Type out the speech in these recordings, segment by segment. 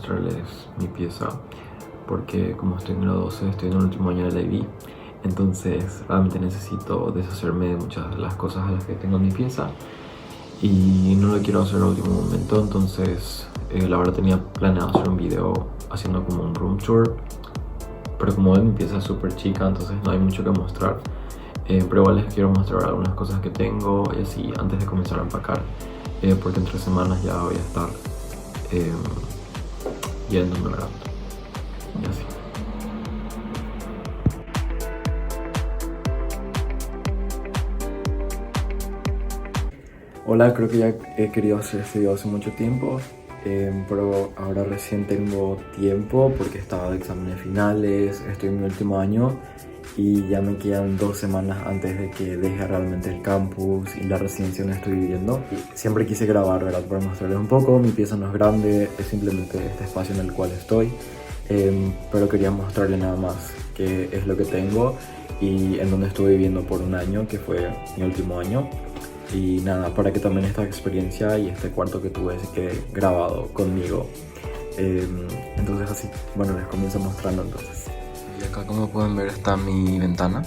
mostrarles mi pieza, porque como estoy en grado 12, estoy en el último año de la IB, entonces realmente necesito deshacerme de muchas de las cosas a las que tengo en mi pieza y no lo quiero hacer al último momento. Entonces la verdad tenía planeado hacer un video haciendo como un room tour, pero como ven mi pieza es súper chica, entonces no hay mucho que mostrar. Pero igual les quiero mostrar algunas cosas que tengo y así antes de comenzar a empacar, porque en 3 semanas ya voy a estar yéndome, ¿verdad? Y así. Hola, creo que ya he querido hacer este video hace mucho tiempo, pero ahora recién tengo tiempo porque estaba de exámenes finales, estoy en mi último año y ya me quedan 2 semanas antes de que deje realmente el campus y la residencia donde estoy viviendo. Y siempre quise grabar, ¿verdad? Para mostrarles un poco. Mi pieza no es grande, es simplemente este espacio en el cual estoy, pero quería mostrarles nada más qué es lo que tengo y en donde estuve viviendo por un año, que fue mi último año. Y nada, para que también esta experiencia y este cuarto que tuve se quede grabado conmigo. Entonces así, bueno, les comienzo mostrando entonces. Y acá, como pueden ver, está mi ventana.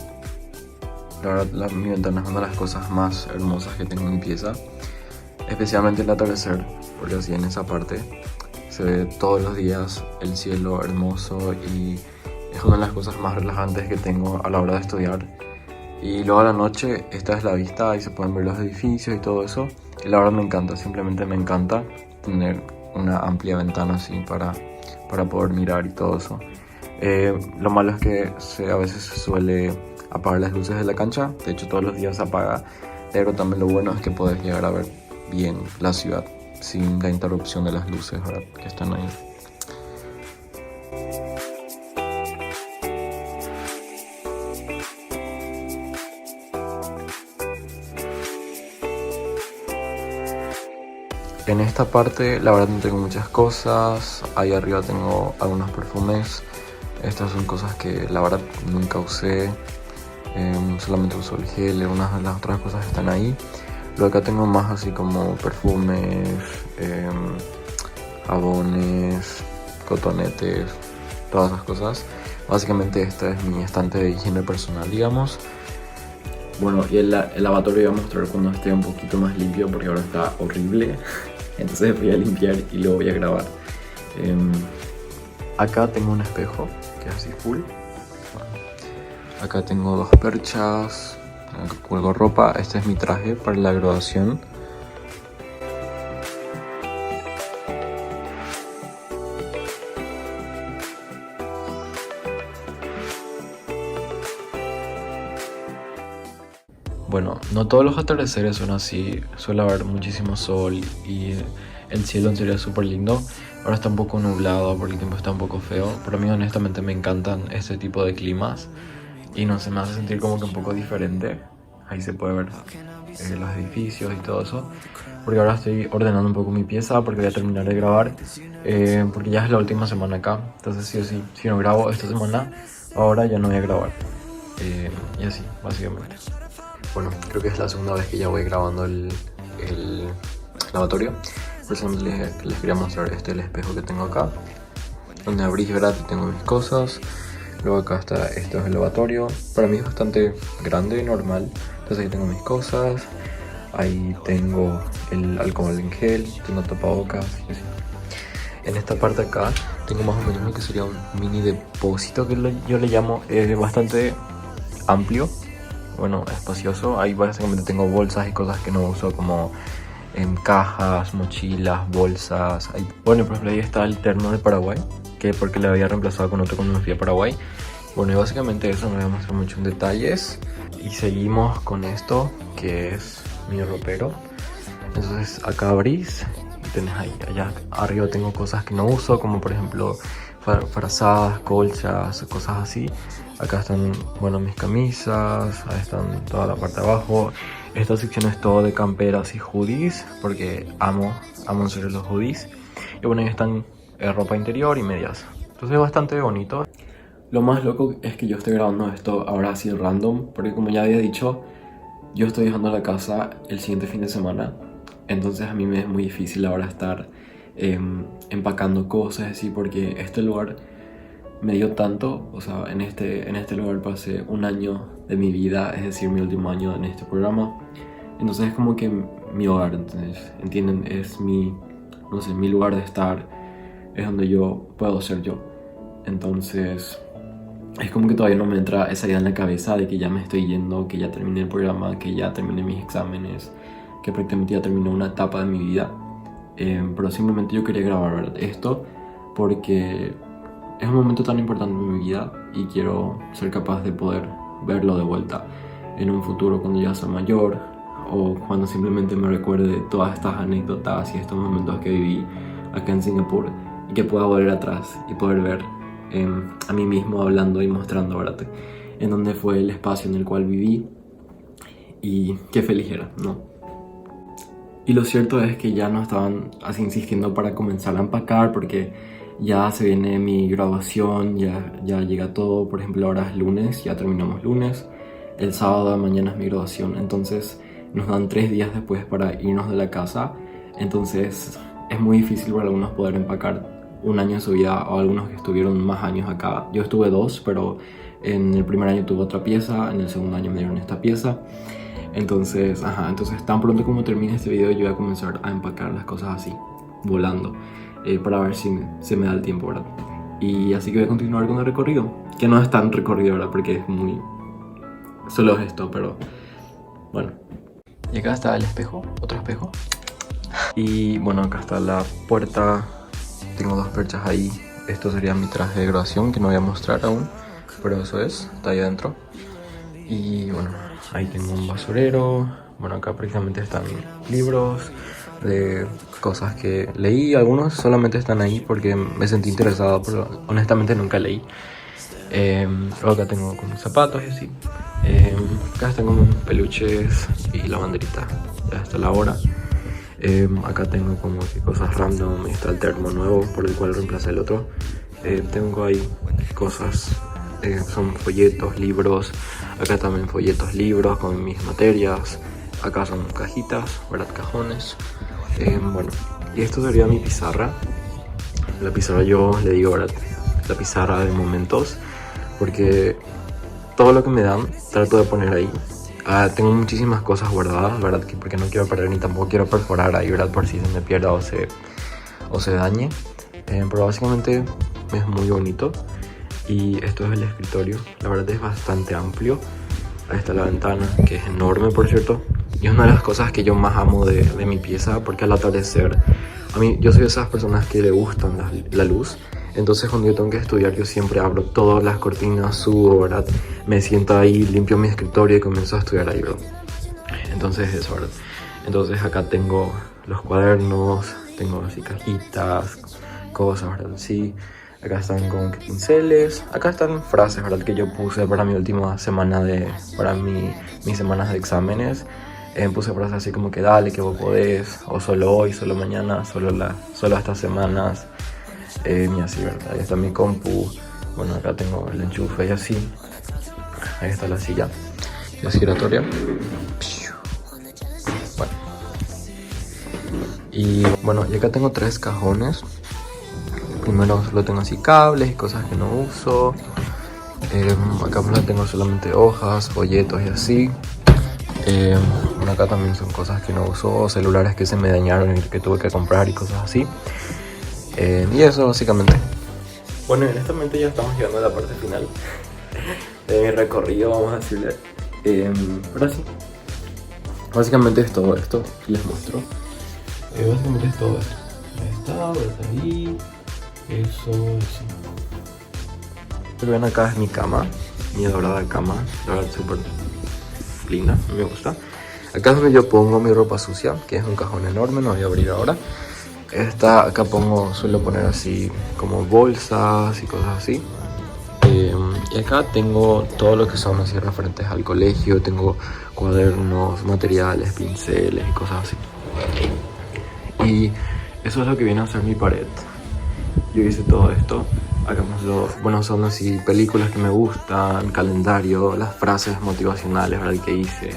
La verdad, mi ventana es una de las cosas más hermosas que tengo en mi pieza, especialmente el atardecer, porque así en esa parte se ve todos los días el cielo hermoso y es una de las cosas más relajantes que tengo a la hora de estudiar. Y luego a la noche, esta es la vista y se pueden ver los edificios y todo eso. Y la verdad me encanta, simplemente me encanta tener una amplia ventana así para poder mirar y todo eso. Lo malo es que a veces se suele apagar las luces de la cancha, de hecho todos los días se apaga, pero también lo bueno es que puedes llegar a ver bien la ciudad sin la interrupción de las luces, ¿verdad? Que están ahí. En esta parte la verdad no tengo muchas cosas, ahí arriba tengo algunos perfumes. Estas son cosas que la verdad nunca usé, solamente uso el gel, algunas de las otras cosas están ahí. Luego acá tengo más así como perfumes, jabones, cotonetes, todas esas cosas. Básicamente esta es mi estante de higiene personal, digamos. Bueno, y el lavatorio voy a mostrar cuando esté un poquito más limpio porque ahora está horrible. Entonces voy a limpiar y luego voy a grabar. Acá tengo un espejo que es así full. Acá tengo 2 perchas. Acá cuelgo ropa. Este es mi traje para la graduación. Bueno, no todos los atardeceres son así, suele haber muchísimo sol y el cielo en serio es súper lindo. Ahora está un poco nublado porque el tiempo está un poco feo, pero a mí honestamente me encantan este tipo de climas y no sé, me hace sentir como que un poco diferente. Ahí se puede ver los edificios y todo eso, porque ahora estoy ordenando un poco mi pieza porque voy a terminar de grabar, porque ya es la última semana acá, entonces sí o sí, si no grabo esta semana, ahora ya no voy a grabar, y así, básicamente. Bueno, creo que es la segunda vez que ya voy grabando el lavatorio. Personalmente les quería mostrar el espejo que tengo acá, donde abrí, ¿verdad? Y tengo mis cosas. Luego acá está, esto es el lavatorio. Para mí es bastante grande y normal. Entonces ahí tengo mis cosas. Ahí tengo el alcohol en gel, tengo tapabocas y así. En esta parte acá tengo más o menos lo que sería un mini depósito que yo le llamo, bastante amplio. Bueno, espacioso. Ahí básicamente tengo bolsas y cosas que no uso, como en cajas, mochilas, bolsas. Ahí, bueno, por ejemplo, ahí está el termo de Paraguay, que porque le había reemplazado con otro cuando me fui a Paraguay. Bueno, y básicamente eso, no voy a mostrar mucho en detalles. Y seguimos con esto, que es mi ropero. Entonces acá abrís y tenés ahí, allá arriba tengo cosas que no uso, como por ejemplo frazadas, colchas, cosas así. Acá están, bueno, mis camisas, ahí están toda la parte de abajo. Esta sección es todo de camperas y hoodies, porque amo en serio los hoodies. Y bueno, ahí están ropa interior y medias. Entonces es bastante bonito. Lo más loco es que yo estoy grabando esto ahora así random, porque como ya había dicho, yo estoy dejando la casa el siguiente fin de semana. Entonces a mí me es muy difícil ahora estar empacando cosas así, porque este lugar me dio tanto. O sea, en este lugar pasé un año de mi vida, es decir, mi último año en este programa. Entonces es como que mi hogar, entonces, ¿entienden? Es mi, no sé, mi lugar de estar, es donde yo puedo ser yo. Entonces es como que todavía no me entra esa idea en la cabeza de que ya me estoy yendo, que ya terminé el programa, que ya terminé mis exámenes, que prácticamente ya terminé una etapa de mi vida. Pero simplemente yo quería grabar, ¿verdad?, esto porque es un momento tan importante en mi vida y quiero ser capaz de poder verlo de vuelta en un futuro cuando ya sea mayor, o cuando simplemente me recuerde todas estas anécdotas y estos momentos que viví acá en Singapur, y que pueda volver atrás y poder ver a mí mismo hablando y mostrando, ¿verdad?, en dónde fue el espacio en el cual viví y qué feliz era, ¿no? Y lo cierto es que ya no estaban así insistiendo para comenzar a empacar, porque ya se viene mi graduación, ya llega todo. Por ejemplo, ahora es lunes, ya terminamos lunes, el sábado de mañana es mi graduación, entonces nos dan 3 días después para irnos de la casa. Entonces es muy difícil para algunos poder empacar un año de su vida, o algunos que estuvieron más años acá. Yo estuve 2, pero en el primer año tuve otra pieza, en el segundo año me dieron esta pieza. Entonces tan pronto como termine este video yo voy a comenzar a empacar las cosas así, volando, para ver si se me da el tiempo, ¿verdad? Y así que voy a continuar con el recorrido, que no es tan recorrido, ¿verdad?, porque es muy... solo es esto, pero bueno. Y acá está el espejo, otro espejo. Y bueno, acá está la puerta, tengo 2 perchas ahí. Esto sería mi traje de graduación, que no voy a mostrar aún, pero eso está ahí adentro. Y bueno, ahí tengo un basurero. Bueno, acá prácticamente están libros de cosas que leí. Algunos solamente están ahí porque me sentí interesado, pero honestamente nunca leí. Luego acá tengo como zapatos y así. Acá están como peluches y la banderita. Ya está la hora. Acá tengo como que cosas random. Está el termo nuevo por el cual reemplacé el otro. Tengo ahí cosas, son folletos, libros. Acá también folletos, libros con mis materias. Acá son cajitas, ¿verdad?, cajones. Bueno, y esto sería mi pizarra. La pizarra yo le digo, ¿verdad?, la pizarra de momentos, porque todo lo que me dan trato de poner ahí. Tengo muchísimas cosas guardadas, ¿verdad?, porque no quiero perder ni tampoco quiero perforar ahí, ¿verdad?, por si se me pierda o se dañe. Pero básicamente es muy bonito. Y esto es el escritorio, la verdad es bastante amplio. Ahí está la ventana, que es enorme, por cierto. Y es una de las cosas que yo más amo de mi pieza, porque al atardecer, yo soy de esas personas que le gustan la luz. Entonces cuando yo tengo que estudiar, yo siempre abro todas las cortinas, subo, ¿verdad?, me siento ahí, limpio mi escritorio y comienzo a estudiar ahí, ¿verdad? Entonces eso, ¿verdad? Entonces acá tengo los cuadernos, tengo así cajitas, cosas, ¿verdad? Sí. Acá están como que pinceles, acá están frases, ¿verdad?, que yo puse para mi última semana para mis semanas de exámenes. Puse frases así como que dale, que vos podés, o solo hoy, solo mañana, solo estas semanas, y así, ¿verdad? Ahí está mi compu. Bueno, acá tengo el enchufe y así. Ahí está la silla giratoria. Bueno. Y bueno, y acá tengo 3 cajones. Primero solo tengo así cables y cosas que no uso. Acá pues tengo solamente hojas, folletos y así. Bueno, acá también son cosas que no uso, celulares que se me dañaron y que tuve que comprar y cosas así. Y eso básicamente. Bueno, honestamente ya estamos llegando a la parte final de mi recorrido, vamos a decirle. Pero sí, básicamente es todo esto que les muestro. Básicamente es todo esto. Ahí está ahí. Eso. Pero ven, acá es mi cama, mi dorada cama, la verdad súper linda, me gusta. Acá es donde yo pongo mi ropa sucia, que es un cajón enorme, no voy a abrir ahora. Acá suelo poner así como bolsas y cosas así. Y acá tengo todo lo que son así referentes al colegio, tengo cuadernos, materiales, pinceles y cosas así. Y eso es lo que viene a ser mi pared. Yo hice todo esto. Acá son así películas que me gustan, calendario, las frases motivacionales, ¿verdad?, que hice.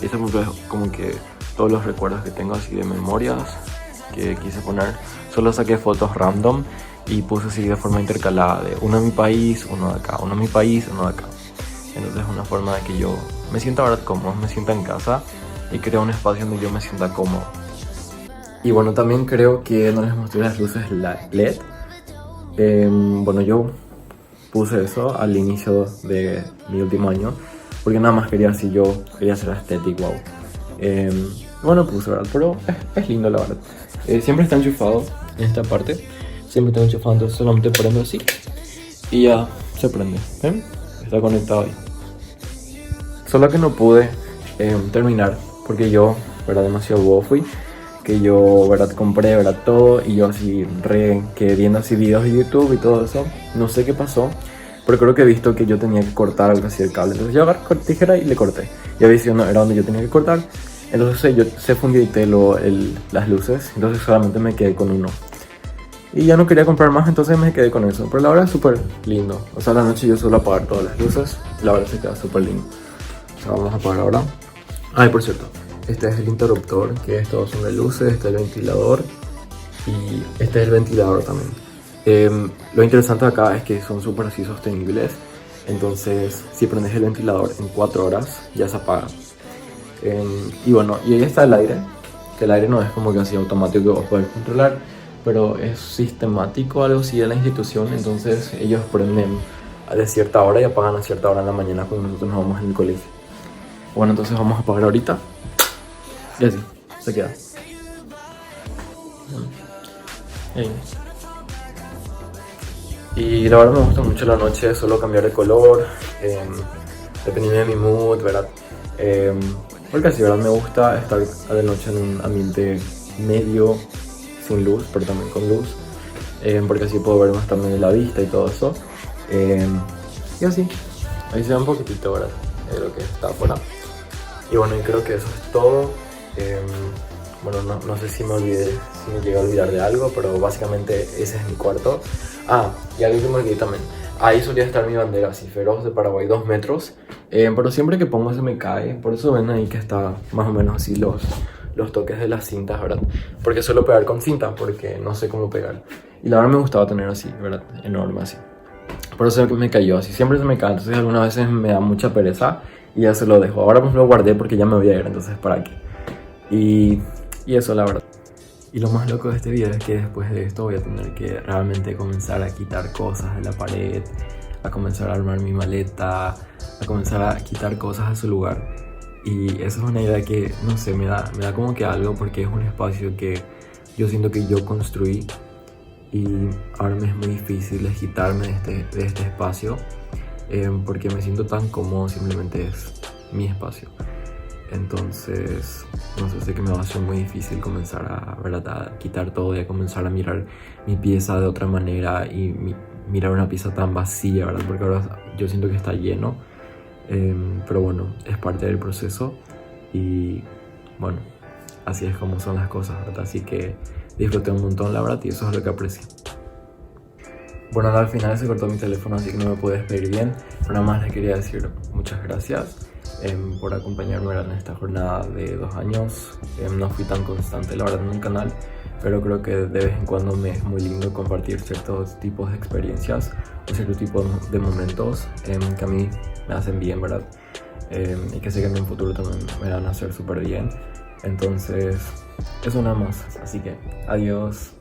Y esto es como que todos los recuerdos que tengo así de memorias que quise poner. Solo saqué fotos random y puse así de forma intercalada, de uno de mi país, uno de acá, uno de mi país, uno de acá. Entonces es una forma de que yo me sienta ahora cómodo, me sienta en casa y creo un espacio donde yo me sienta cómodo. Y bueno, también creo que no les mostré las luces LED. Bueno, yo puse eso al inicio de mi último año porque nada más quería hacer estético, wow. Bueno, puse, ¿verdad? Pero es lindo, la verdad. Siempre está enchufado en esta parte. Siempre está enchufado, entonces solamente prendo así y ya se prende. ¿Ven? Está conectado ahí. Solo que no pude terminar porque yo, ¿verdad? Demasiado bobo fui. Que yo, ¿verdad? Compré, ¿verdad? Todo y yo así que viendo así videos de YouTube y todo eso. No sé qué pasó, pero creo que he visto que yo tenía que cortar algo así el cable. Entonces yo agarré tijera y le corté. Y había visto no era donde yo tenía que cortar. Entonces yo se fundió las luces. Entonces solamente me quedé con uno. Y ya no quería comprar más, entonces me quedé con eso. Pero la verdad es súper lindo. O sea, a la noche yo suelo apagar todas las luces. La verdad se queda súper lindo. O sea, vamos a apagar ahora. Ay, por cierto. Este es el interruptor, que estos son de luces, este es el ventilador y este es el ventilador también. Lo interesante de acá es que son súper así sostenibles, entonces si prendes el ventilador en 4 horas ya se apaga. Y bueno, y ahí está el aire, que el aire no es como que así automático que vos podés controlar, pero es sistemático, algo así de la institución, entonces ellos prenden de cierta hora y apagan a cierta hora en la mañana cuando nosotros nos vamos en el colegio. Bueno, entonces vamos a apagar ahorita. Y así, se queda. Y la verdad me gusta mucho la noche, solo cambiar de color, dependiendo de mi mood, ¿verdad? Porque así, ¿verdad? Me gusta estar de noche en un ambiente medio, sin luz, pero también con luz. Porque así puedo ver más también de la vista y todo eso. Y así, ahí se ve un poquitito, ¿verdad? De lo que está afuera. Y bueno, y creo que eso es todo. Bueno, no sé si me llegué a olvidar de algo, pero básicamente ese es mi cuarto. Ah, y algo que me olvidé también. Ahí solía estar mi bandera así feroz de Paraguay, 2 metros. Pero siempre que pongo se me cae. Por eso ven ahí que está más o menos así los toques de las cintas, ¿verdad? Porque suelo pegar con cinta, porque no sé cómo pegar. Y la verdad me gustaba tener así, ¿verdad? Enorme así. Por eso me cayó así. Siempre se me cae, entonces algunas veces me da mucha pereza y ya se lo dejo. Ahora pues lo guardé porque ya me voy a ir, entonces ¿para qué? Y eso, la verdad. Y lo más loco de este video es que después de esto voy a tener que realmente comenzar a quitar cosas de la pared, a comenzar a armar mi maleta, a comenzar a quitar cosas a su lugar. Y eso es una idea que, no sé, me da como que algo, porque es un espacio que yo siento que yo construí y ahora me es muy difícil quitarme de este espacio, porque me siento tan cómodo, simplemente es mi espacio. Entonces, no sé que me va a ser muy difícil comenzar a quitar todo y a comenzar a mirar mi pieza de otra manera y mirar una pieza tan vacía, ¿verdad? Porque ahora yo siento que está lleno, pero bueno, es parte del proceso y bueno, así es como son las cosas, ¿verdad? Así que disfruté un montón, la verdad, y eso es lo que aprecio. Bueno, al final se cortó mi teléfono, así que no me pude despedir bien, pero nada más les quería decir muchas gracias por acompañarme en esta jornada de 2 años. No fui tan constante, la verdad, en el canal, pero creo que de vez en cuando me es muy lindo compartir ciertos tipos de experiencias o ciertos tipos de momentos que a mí me hacen bien, ¿verdad? Y que sé que en un futuro también me van a hacer súper bien. Entonces, eso nada más. Así que, adiós.